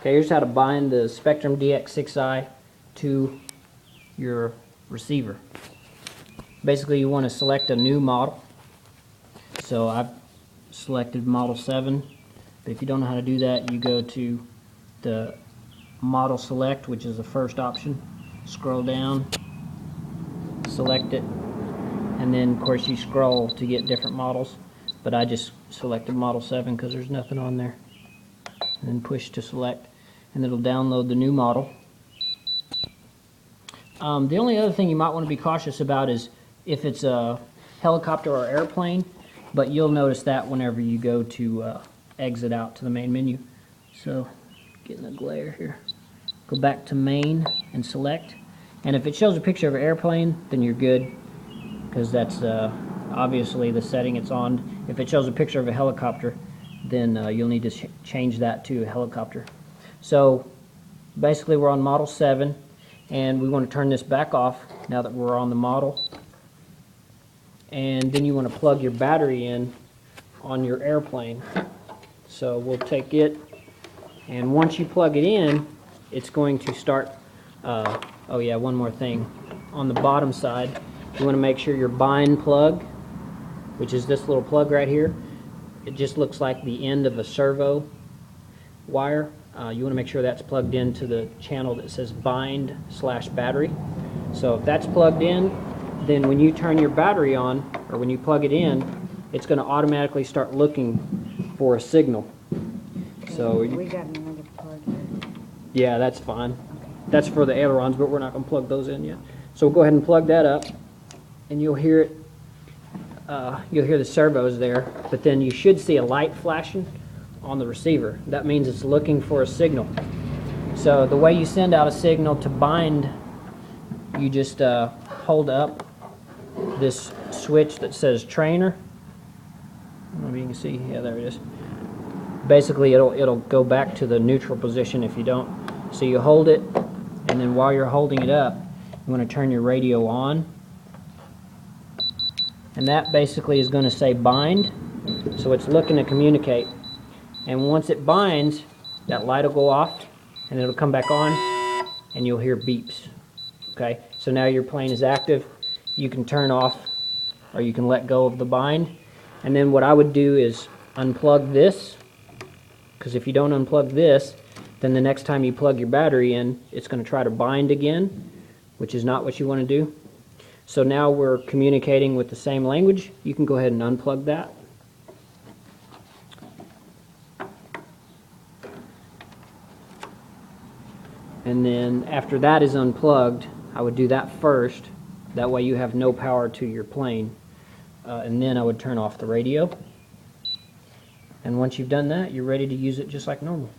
Okay, here's how to bind the Spektrum DX6i to your receiver. Basically, you want to select a new model. So I've selected model 7, but if you don't know how to do that, you go to the model select, which is the first option, scroll down, select it, and then of course you scroll to get different models, but I just selected model 7 because there's nothing on there, and then push to select, and it'll download the new model. The only other thing you might want to be cautious about is if it's a helicopter or airplane, but you'll notice that whenever you go to exit out to the main menu. So, getting a glare here. Go back to main and select, and if it shows a picture of an airplane, then you're good, because that's obviously the setting it's on. If it shows a picture of a helicopter, then you'll need to change that to a helicopter. So basically we're on model 7, and we want to turn this back off now that we're on the model. And then you want to plug your battery in on your airplane. So we'll take it, and once you plug it in, it's going to start, oh yeah, one more thing. On the bottom side, you want to make sure your bind plug, which is this little plug right here, it just looks like the end of a servo wire. You want to make sure that's plugged into the channel that says bind/battery. So if that's plugged in, then when you turn your battery on, or when you plug it in, it's going to automatically start looking for a signal. So we got another plug here. Yeah, that's fine. That's for the ailerons, but we're not going to plug those in yet. So we'll go ahead and plug that up, and you'll hear it. You'll hear the servos there, but then you should see a light flashing on the receiver. That means it's looking for a signal. So the way you send out a signal to bind, you just hold up this switch that says trainer. I don't know if you can see. Yeah, there it is. Basically, it'll go back to the neutral position if you don't. So you hold it, and then while you're holding it up, you want to turn your radio on, and that basically is going to say bind. So it's looking to communicate, and once it binds, that light will go off, and it'll come back on, and you'll hear beeps. Okay, so now your plane is active. You can turn off, or you can let go of the bind, and then what I would do is unplug this, because if you don't unplug this, then the next time you plug your battery in, it's going to try to bind again, which is not what you want to do. So now we're communicating with the same language. You can go ahead and unplug that. And then after that is unplugged, I would do that first. That way you have no power to your plane. And then I would turn off the radio. And once you've done that, you're ready to use it just like normal.